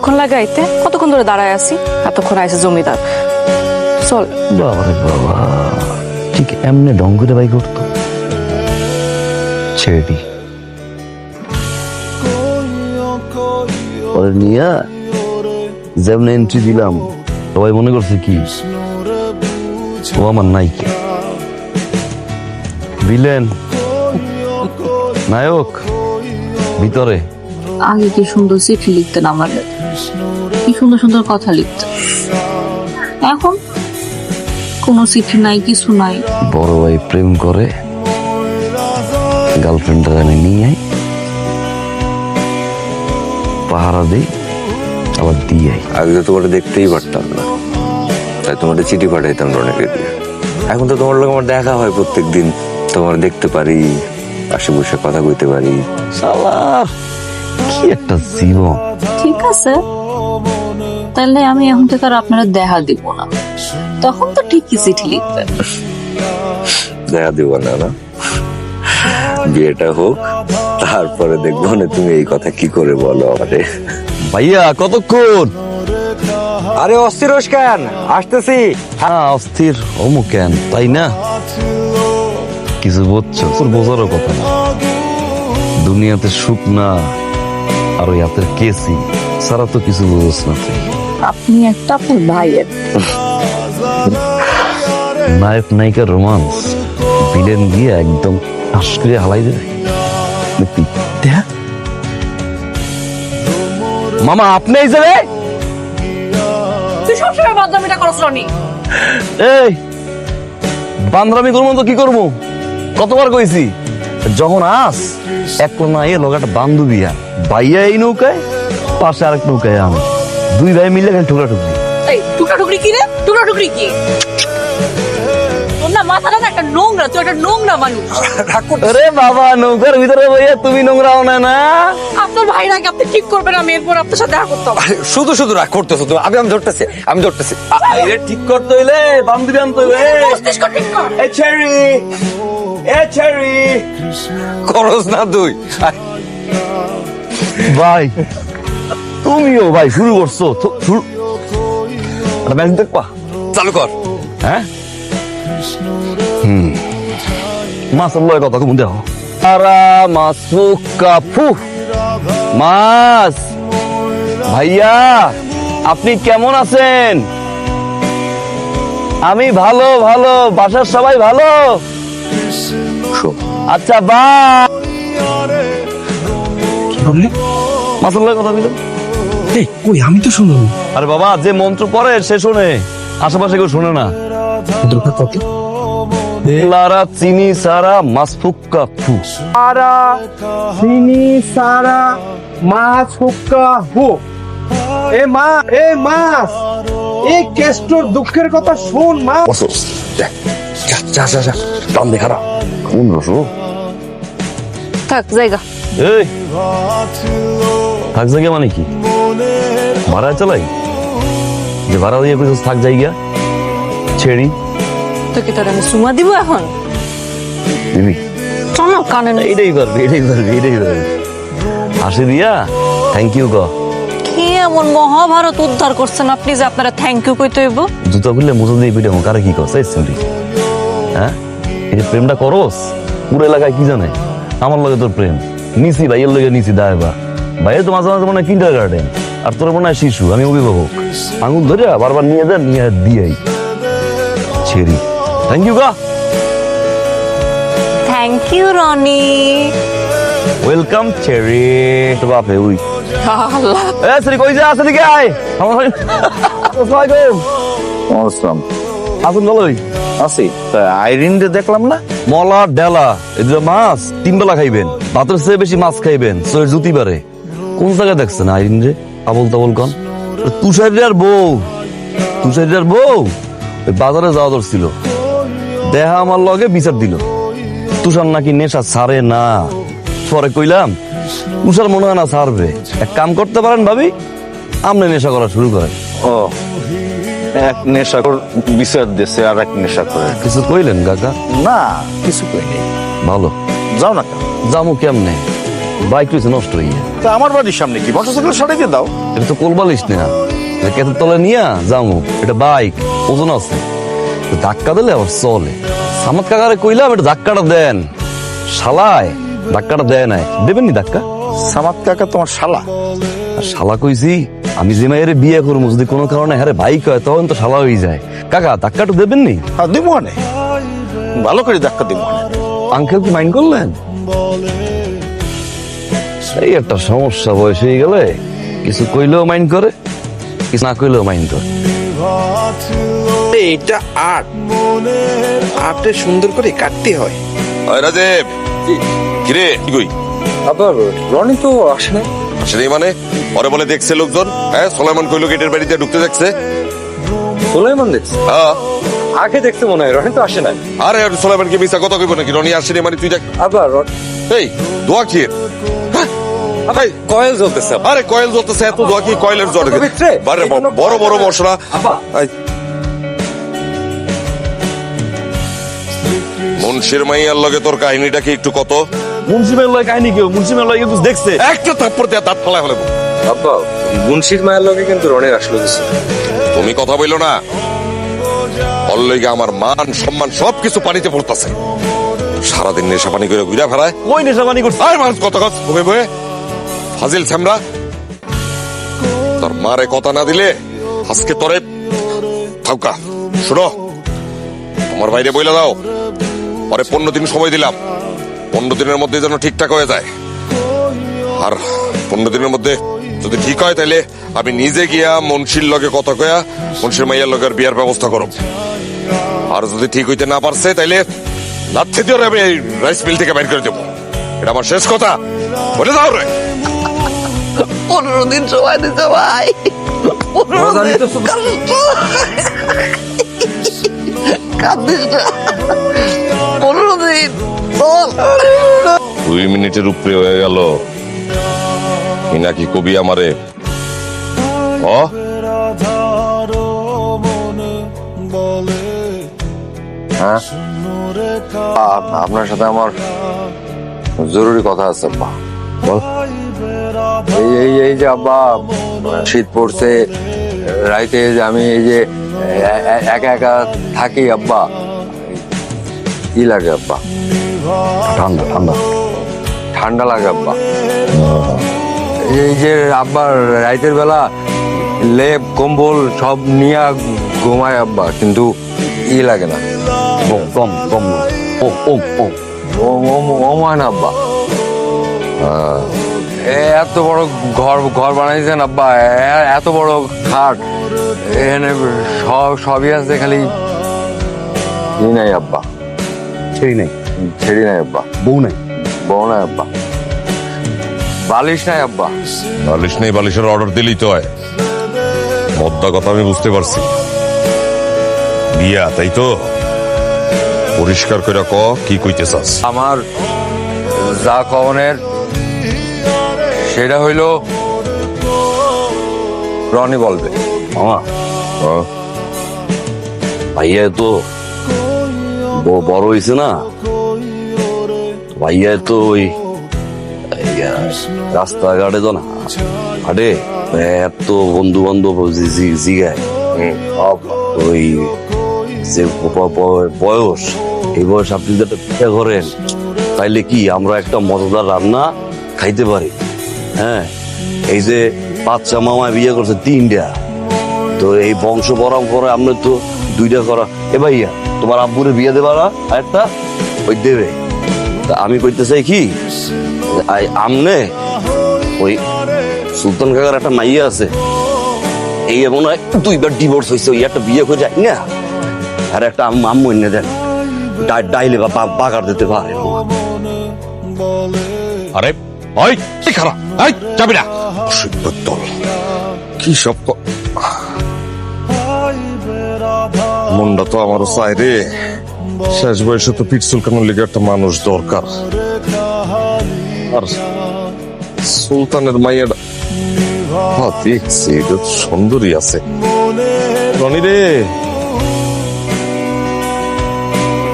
এতক্ষণ লাগাইতে? কতক্ষণ ধরে দাঁড়ায় আছি, এতক্ষণ আইসে জমিদার। চল। বাবারে বাবা, ঠিক এমনি ঢং করে বাই করতো। ছেড়ি ওরে নিয়া যেমন এন্ট্রি দিলাম, সবাই মনে করছে কি ও আমার নায়িকা, ভিলেন, নায়ক ভিতরে। আগে কি সুন্দর চিঠি লিখতেন আমাদের, কি সুন্দর সুন্দর কথা লিখতেন। এখন কোনো চিঠি নাই, কিছু নাই। বড় ভাই প্রেম করে, গার্লফ্রেন্ডটা আমি নিয়ে আই, পাহারা দিই, আবার দিয়ে আই। আগে তো তোমার দেখতেই পারতাম না, তাই তোমার চিঠি পাঠাইতাম রনেকে দিয়ে। এখন তো তোমার লোক আমার দেখা হয় প্রত্যেক দিন, তোমার দেখতে পারি, পাশে বসে কথা কইতে পারি। শালার কি একটা জীবন। ঠিক আছে, তাহলে আমি এখন থেকে আর আপনারা দেখা দিব না, তখন তো ঠিকই চিঠি লিখবেন। দেখা দিব না, না বিয়েটা হোক, তারপরে দেখবো না তুমি এই কথা কি করে বলো আমারে। ভাইয়া কতক্ষণ? আরে অস্থির হোস কেন, আসতেছি। হ্যাঁ অস্থির অমুক কেন, তাই না? কিছু বুঝছো? তোর বোঝারও কথা না, দুনিয়াতে সুখ না আর ওই হাতের কেসি সারা তো কিছু বুঝোস না তুই। আপনি একটা আপনার ভাইয়ের নায়ক নায়িকার রোমান্স ভিলেন দিয়ে একদম ঠাস করে হালাই দেবে। দেখবি? দেখ মামা, আপনি এই যাবে। তুই সবসময় বাদরামিটা করছ রনি। এই বান্দরামি করবো তো কি করবো, কতবার কইছি যখন আস এক না এ লোক একটা বান্ধবীয়া বাইয়া এই নৌকায়, পাশে আরেক নৌকায় আমি, দুই ভাই মিলে ঠুকরা ঠুকরি। এই টুকরা টুকরি কি রে? টুকরা টুকরি কি? তোর না মাথাটা না একটা নোংরা, তুই একটা নোংরা মানুষ। আরে বাবা, নৌকার ভিতরে ভাইয়া তুমি নোংরাও না না। আপনার ভাই নাকি আপনি ঠিক করবেন, আমি এরপর আপনার সাথে দেখা করতে হবে। শুধু শুধু রাগ করতেছো তুমি। আমি ধরতেছি, আমি ধরতেছি। ঠিক করতে হইলে বান্ধবী আনতে হইলে। মস্তিষ্ক ঠিক কর। এ চেরি, এ চেরি করস না তুই। ভাই তুমিও ভাই শুরু করছো শুরু। ম্যাচ দেখবা? চালু কর। হ্যাঁ মাছ লয় কথা কম দেখো। আরা মাছ কাপু মাছ ভাইয়া, আপনি কেমন আছেন? আমি ভালো ভালো, বাসার সবাই ভালো? আচ্ছা বা মাছের লয় কথা বললাম। কই আমি তো শুনুন। আরে বাবা, যে মন্ত্র পড়ে সে শোনে, আশেপাশে কেউ শোনে না। কত লারা চিনি সারা মাছ ফুক্কা ফু। সারা চিনি সারা মাছ হুক্কা হু। এ মা, এ মাছ, এই কেষ্টর দুঃখের কথা শোন মা। যা যা যা, টান দেখা না কোন রসু। থাক জায়গা। এই থাক জায়গা মানে কি? ভাড়া চালাই যে ভাড়া দিয়ে কিছু থাক জায়গা ছেড়ি তো কি তোর আমি সুমা দিব এখন? দিবি? চলো কানে নেই। এইটাই করবি, এটাই করবি, এটাই করবি। হাসি দিয়া থ্যাংক ইউ গ। কি এমন মহাভারত উদ্ধার করছেন আপনি যে আপনারা থ্যাংক ইউ কইতে হইব? জুতা খুললে মুজো দিয়ে পিঠে কারে কি করছে শুনলি? হ্যাঁ এই যে প্রেমটা করস পুরো এলাকায় কি জানে আমার লগে তোর প্রেম। নিছি ভাইয়ের লগে নিছি দায়বা, ভাইয়ের তো মাঝে মাঝে মনে হয় কিন্ডার গার্ডেন, আর তোর মনে হয় শিশু, আমি অভিভাবক। আঙুল ধরে বারবার নিয়ে যান, নিয়ে দিয়েই ছেড়ি। থ্যাংক ইউ গা। Thank you Rony. Welcome Cherry. তো বাপে উই আল্লাহ, এ সরি কই যা আছে দিকে আয়। আসসালামু আলাইকুম। আসুন ভালোই আছি। আইরিন দেখলাম না। মলা ডেলা এদের মাছ 3 বেলা খাইবেন, ভাতের চেয়ে বেশি মাছ খাইবেন। সোয়ের জুতি বারে কোন জায়গায় দেখছেন আইরিন রে? আবল তাবল কন। তুষারিয়ার বউ, তুষারিয়ার বউ ওই বাজারে যাওয়া ধরছিল, দেহা আমার লগে বিচার দিল। তুষার নাকি নেশা ছাড়ে না। পরে কইলাম তুষার মনে হয় না ছাড়বে, এক কাম করতে পারেন ভাবি, আপনি নেশা করা শুরু করেন। ও এক নেশাকর বিচার দিছে আর এক নেশা করে। কিছু কইলেন কাকা? না কিছু কই নেই। ভালো। যাও না। জামু কেমনে? বাইক রয়েছে নষ্ট হয়ে তা আমার বাড়ির সামনে কি মোটরসাইকেল সরাইতে দাও। এটা তো কোলবালিশ না, কেতের তলে নিয়ে যাবো। এটা বাইক, ওজন আছে, ধাক্কা দিলে আবার চলে। সামাদ কাকারে কইলাম এটা ধাক্কাটা দেন, শালায় ধাক্কাটা দেয় নাই। দেবেন নি ধাক্কা? সামাদ কাকা তোমার শালা? আর শালা কইছি আমি যে মায়ের বিয়ে করবো, যদি কোনো কারণে হ্যাঁ বাইক হয় তখন তো শালা হয়ে যায়। কাকা ধাক্কাটা দেবেন নি? হ্যাঁ দিব মানে, ভালো করে ধাক্কা দিব। আঙ্কেল কি মাইন্ড করলেন? এই একটা সমস্যা, বয়স হয়ে গেলে কিছু কইলেও মাইন্ড করে, কিছু না কইলেও মাইন্ড করে। এটা আর্ট, আর্টে সুন্দর করে কাটতে হয়। রাজীব, কিরে কি কই? আবার রনি তো আসে না। আসেনি মানে? পরে বলে দেখছে লোকজন, হ্যাঁ সোলাইমান কইলো গেটের বাড়িতে ঢুকতে দেখছে। সুলাইমান দেখছে? হ্যাঁ, আগে দেখতে মনে হয়, রনি তো আসে না। আরে সোলাইমানকে মিশা কথা কইব নাকি? রনি আসেনি মানে তুই দেখ। আবার এই দোয়া কি? কয়েল জ্বলতেছে। আরে কয়েল জ্বলতেছে, এত দোয়া কি? কয়েলের জ্বর। বারে বড় বড় মশলা। এই, মুন্সির মাইয়ার লগে তোর কাহিনীটা কি একটু কত? মুন্সিমের লয় কাহিনী কেউ, মুন্সিমের লয় কিন্তু দেখছে। একটা থাপ্পড় দিয়ে দাঁত ফালাই ফেলাবো। আব্বা মুন্সির মায়ের লগে কিন্তু রনির আসলো কিছু। তুমি কথা বইলো না, ওর লইগে আমার মান সম্মান সবকিছু পানিতে পড়তেছে। সারাদিন নেশা পানি করে ঘুরা ফেরায়। ওই নেশাবানি করছে। আর মানুষ কত গাছ বয়ে বয়ে ফাজিল ছামরা। তোর মারে কথা না দিলে আজকে তোরে থাকা। শোনো, আমার বাইরে বইলা দাও, পরে 15 দিন সময় দিলাম। 15 দিনের মধ্যে যেন ঠিকঠাক হয়ে যায়। আর 15 দিনের মধ্যে যদি ঠিক হয় তাহলে আমি নিজে গিয়া মুন্সির লগে কথা কয়া মুন্সির মাইয়ার লগের বিয়ার ব্যবস্থা করব। আর যদি ঠিক হইতে না পারছে তাইলে লাথি দিয়ে আমি এই রাইস মিল থেকে বের করে দেবো। এটা আমার শেষ কথা, বলে দাও রে। 15 দিন সময় দিতে ভাই। 15 দিন 2 মিনিটের উপরে হয়ে গেল। কি নাকি কবি আমারে ও হ্যাঁ, আপনার সাথে আমার জরুরি কথা আছে আব্বা। এই যে আব্বা, শীত পড়ছে, রাইতে যে আমি এই যে একা একা থাকি আব্বা, কি লাগে আব্বা? ঠান্ডা ঠান্ডা ঠান্ডা লাগে আব্বা। এই যে আব্বা রাইতের বেলা লেপ কম্বল সব নিয়ে ঘুমায় আব্বা, কিন্তু ই লাগে না, কম কম ওমায় না আব্বা। এত বড় ঘর বানাইছেন আব্বা, এত বড় খাট, এখানে সবই আছে, খালি ই নাই আব্বা, ছেড়ি নাই, ছেড়ি নাই আব্বা, বউ নাই, বউ নাই আব্বা, বালিশ নাই আব্বা। বালিশ নেই, বালিশের অর্ডার দিলেই তো হয়। মদ্দা কথা আমি বুঝতে পারছি, বিয়া তাই তো? পরিষ্কার করে ক কি কইতে চাস? আমার যা কওনের সেটা হইল রনি বলবে। মামা হ্যাঁ? ভাইয়া তো বড় হয়েছে না, ভাইয়া তো ওই রাস্তাঘাটে তো না হাটে, এত বন্ধু বান্ধব জিগায় ওই যে বয়স, এই বয়স আপনি যদি একটা পিঠা করেন তাইলে কি আমরা একটা মজাদার রান্না খাইতে পারি। হ্যাঁ, এই যে বাচ্চা মামা বিয়ে করছে 3টা, তো এই বংশ পরম্পরা আপনার তো 2টা করা। এ ভাইয়া তোমার আব্বুরে বিয়ে দেবা না একটা, ওই দেবে। তা আমি কইতে চাই কি, আমনে ওই সুলতান কাকার একটা মাইয়া আছে, এই এমন 2বার ডিভোর্স হয়েছে, ওই একটা বিয়ে করে যায় না, আর একটা আম্মু এনে দেন, ডাইলে বা বাগার দিতে পারে। আরে ওই খারাপ, এই যাবি না। দল কি সব মনটা তো আমারও চাই রে। শেষ বয়সে তো পিঠ চুলকানোর লিগে একটা মানুষ দরকার। আর সুলতানের মাইয়াটা দেখছি, এটা সুন্দরী আছে। রনি রে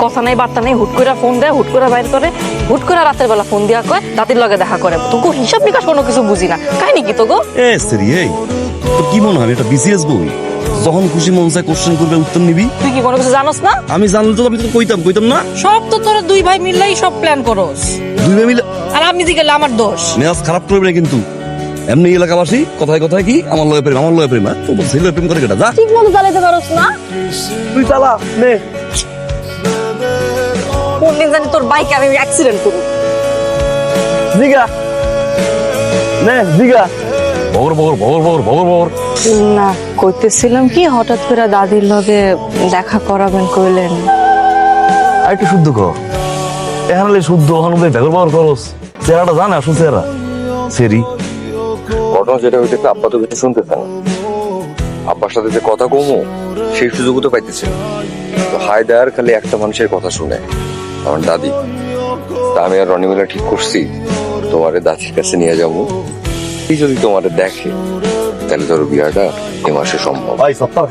কথা নাই বার্তা নাই, হুট করে ফোন দেয়, হুট করে বাইর করে, হুট করে রাতের বেলা ফোন দিয়া কয় দাদির লগে দেখা করে। তোকে হিসাব নিকাশ কোনো কিছু বুঝি না, কাহিনী কি তোকে? এ সেরি এই তো কি মনে হয় আমি একটা বিসিএস বই, যখন খুশি মন চায় কোশ্চেন করবে উত্তর নিবি? তুই কি কোনো কিছু জানোস না? আমি জানলে তো আমি তো কইতাম না। সব তো তোরা দুই ভাই মিললেই সব প্ল্যান করস, দুই ভাই মিলে আর আমি দিকে আমার দোষ। মেজাজ খারাপ করবে না কিন্তু। এমনি এলাকাবাসী কথায় কথায় কি আমার লগে প্রেম, তো বলছে প্রেম করে কেটা? যা ঠিক মতো চালাইতে পারস না? তুই চালা নে। কোন দিন জানি তোর বাইকে আমি অ্যাক্সিডেন্ট করব। জিগা নে জিগা। বগর না, কইতেছিলাম কি হঠাৎ করে দাদির লগে দেখা করাবেন কইলেন। আর একটু শুদ্ধ কর। এখানে শুদ্ধ ওখানে ব্যবহার করস, চেহারাটা জানে আসল চেহারা সেরি। ঘটনা যেটা হইতেছে আব্বা তো কিছু শুনতেছে না। আব্বার সাথে যে কথা কমো সেই সুযোগও তো পাইতেছে না। তো হায় দেয়ার খালি একটা মানুষের কথা শুনে, আমার দাদি। তা আমি আর রনি মিলে ঠিক করছি তোমারে দাদির কাছে নিয়ে যাবো। এই যদি তোমারে দেখে তাহলে ধরো বিয়াটা এ মাসে সম্ভব। ভাই সপ্তাহ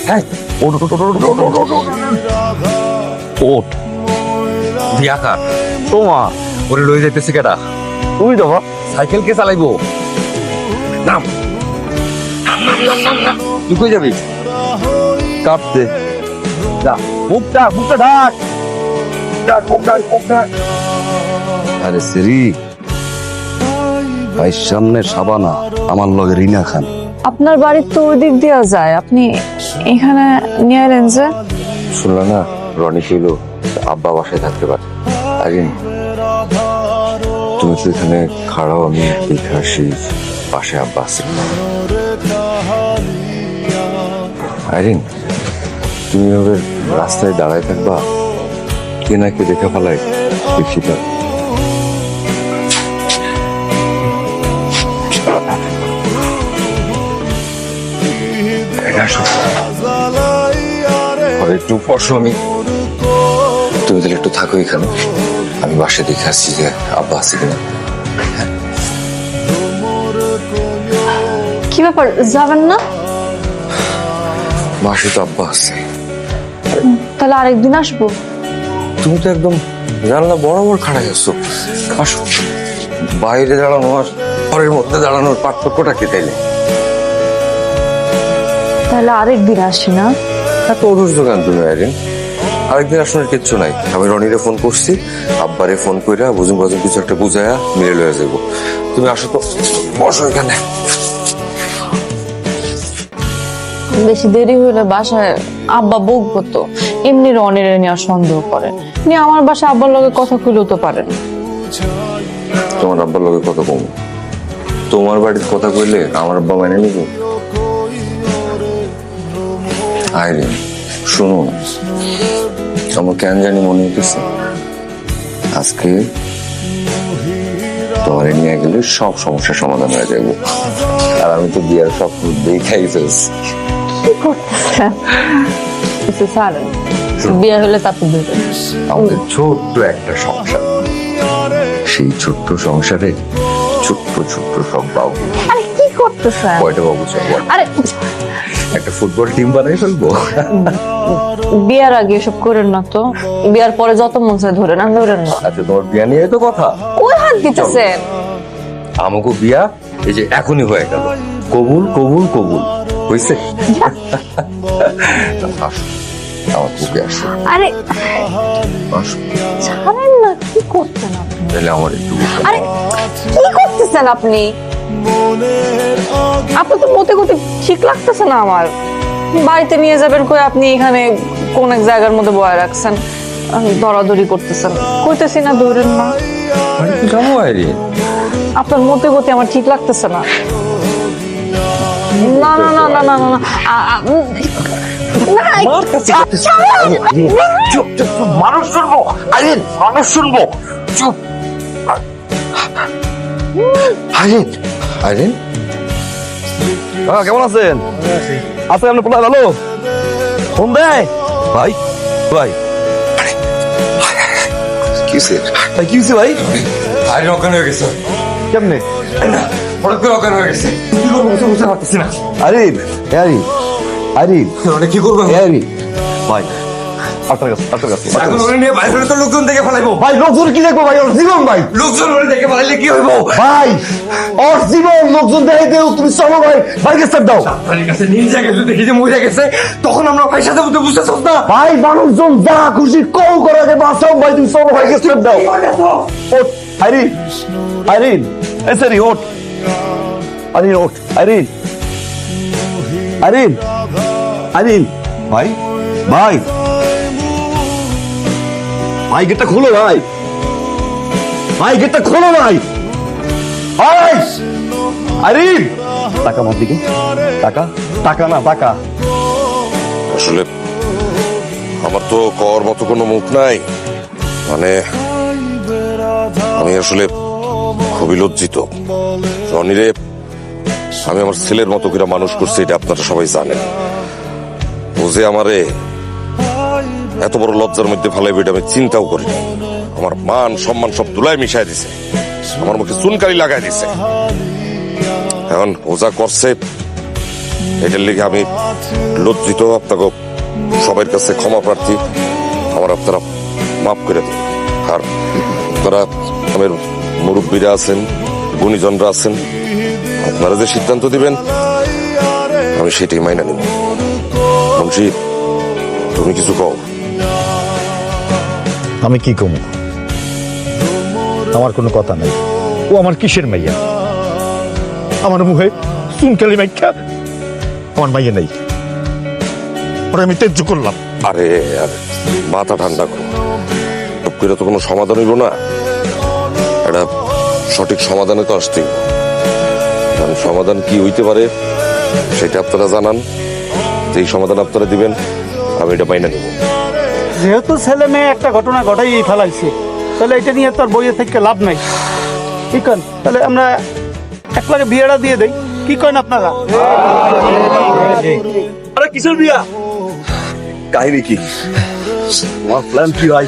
হ্যাঁ ওট বিয়া কার? তোমা ওরে লই যাইতেছে কেটা? তুমি যাবা সাইকেল কে চালাইবো? নাম তুই কই যাবি? কাটতে যা মুখটা ঢাক। ঢাক মুখ ঢাক। আরে সেরি ভাই সামনে সাবানা আমার লগে রিনা খান। আপনার বাড়ির তো ওই দিক দিয়া যায়, আপনি এখানে নিয়ে এলেন যে? শুনলা না রনি ছিল আব্বা বাসায় থাকতে পারে। আরিন তুমি তো এখানে খাড়াও, আমি দেখে আসি পাশে আব্বা আছে। আরিন তুমি এভাবে রাস্তায় দাঁড়ায় থাকবা, কে না কে দেখে ফেলায় দেখি তো। একটু বসো, আমি তুমি তাহলে একটু থাকো এখানে, আমি বাসায় দেখে আসছি যে আব্বা আছে কিনা। কি ব্যাপার, যাবেন না? বাসায় তো আব্বা আছে। তাহলে আরেকদিন আসবো। তুমি তো একদম জানলা বরাবর খাড়াই আসছো। আসো, বাইরে দাঁড়ানো আর ঘরের মধ্যে দাঁড়ানোর পার্থক্যটা কি তাইলে? তাহলে আরেকদিন আসি না? এত অধৈর্য কেন তুমি আইরিন? আরেকদিন আসলে কিচ্ছু নাই। আমি রনিরে ফোন করছি, আব্বারে ফোন কইরা বুঝুম কিছু একটা বুঝায়া মিলে লয়ে যাবো। তুমি আসো তো, বসো এখানে। বেশি দেরি হইলে বাসায় আব্বা বকবো তো। এমনি রনির নিয়ে সন্দেহ করে, নিয়ে আমার বাসায় আব্বার লগে কথা কইলেও তো পারেন। তোমার আব্বার লগে কথা কম, তোমার বাড়ির কথা কইলে আমার আব্বা মেনে নিব? আইরিন শুনো না, আমার কেন জানি মনে হইতেছে আজকে তোমার নিয়ে গেলে সব সমস্যার সমাধান হয়ে যাবো। আর আমি তো বিয়ার সব দেখাই ফেলছি। বিয়ে হলে তারপর দেবেন। আমাদের ছোট্ট একটা সংসার, সেই ছোট্ট সংসারে ছোট্ট ছোট্ট সব বাবু। আরে কি করতেছেন? কয়টা বাবু সব? আরে একটা ফুটবল টিম বানাই ফেলবো। বিয়ার আগে এসব করেন না তো, বিয়ার পরে যত মন চায় ধরে না, ধরেন না। আচ্ছা তোমার বিয়া নিয়ে তো কথা, ওই হাত দিতেছেন। আমাকে বিয়া এই যে এখনই হয়ে গেল, কবুল কবুল কবুল হয়েছে। আসো আমার বুকে আসো, আরে আসো ছাড়েন না, কি করতেন আপনি? তাহলে আমার একটু আরে কি করতেছেন আপনি? আপনি তো মতে গতি ঠিক লাগতেছে না আমার। বাড়িতে নিয়ে যাবেন কই, আপনি এখানে কোন এক জায়গার মধ্যে বয়া রাখছেন, দরাদরি করতেছেন। কইতেছি না ধরেন না। যাবো আইরি, আপনার মতে গতি আমার ঠিক লাগতেছে না। না না না না না না না চুপ চুপ, মানুষ শুনবো আইরিন, মানুষ শুনবো, চুপ। আইরিন আইরিন কেমন আছেন? আজকে আপনি পোলা ভালো ফোন দেয় ভাই? ভাই কি হয়েছে? ভাই কি হয়েছে ভাই? আইরিন অজ্ঞান হয়ে গেছে। কেমনে? হঠাৎ করে অজ্ঞান হয়ে গেছে, কি করবো বুঝতে পারতেছি না। আরিফ আরিফ আরিফ কি করবো? আরিফ ভাই আপনার কাছে এখন ওরে নিয়ে বাইরে হলে তো লোকজন দেখে ফেলাইবো। ভাই লোকজন কি দেখবো ভাই, ওর জীবন ভাই। লোকজন ওরে দেখে ফেলাইলে কি হইবো? ভাই ওর জীবন লোকজন দেখে দেও, তুমি চলো ভাই, ভাইকে স্যার দাও। আপনার কাছে নিয়ে যা গেছে, দেখি যে মরে গেছে, তখন আমরা ভাই সাথে মধ্যে বুঝতেছ না? ভাই মানুষজন যা খুশি কল করে আগে বাঁচাও ভাই, তুমি চলো ভাইকে স্যার দাও। ওঠ আইরিন, আইরিন এই সরি ওঠ, আইরিন ওঠ, আইরিন, আইরিন, আইরিন ভাই, ভাই ভাই গেটটা খোলো ভাই, ভাই গেটটা খোলো ভাই, ভাই আইরিন টাকা আমার দিকে, টাকা টাকা না টাকা। আসলে আমার তো কর মতো কোনো মুখ নাই, মানে আমি আসলে খুবই লজ্জিত। রনিরে আমি আমার ছেলের মতো করে মানুষ করছি, এটা আপনারা সবাই জানেন। ও যে আমারে এত বড় লজ্জার মধ্যে ফেলাইবে এটা আমি চিন্তাও করিনি। আমার মান সম্মান সব ধুলায় মিশাই দিছে, আমার মুখে চুনকালি লাগাই দিছে। এখন ও যা করছে এটার লিগে আমি লজ্জিত। আপনাকে সবার কাছে ক্ষমা প্রার্থী, আমার আপনারা মাফ করে দিন। আর আপনারা আমার মুরব্বীরা আছেন, গুণীজনরা আছেন, আপনারা যে সিদ্ধান্ত দিবেন আমি সেটাই মাইনা নিব। মুন্সি তুমি কিছু কও। আমি কি কমু, আমার কোনো কথা নাই। ও আমার কিসের মাইয়া? আমার মুখে চুনকালি মাইকা আমার মাইয়া নাই, ওরা আমি তেজ্য করলাম। আরে আরে মাথা ঠান্ডা করো, টপ করে তো কোনো সমাধান হইল না। এটা সঠিক সমাধানে তো আসতেই, কারণ সমাধান কি হইতে পারে সেটা আপনারা জানান। যেই সমাধান আপনারা দিবেন আমি এটা মাইনা নিব। যেহেতু ছেলে মেয়ে একটা ঘটনা ঘটাই ফেলাইছে, তাহলে এটা নিয়ে তো আর বইয়ে থেকে লাভ নাই। কি কন, তাহলে আমরা এক লাগে বিয়েটা দিয়ে দেই, কি করেন আপনারা? আরে কিসের বিয়া? কাহিনী কি? তোমার প্ল্যান কি ভাই?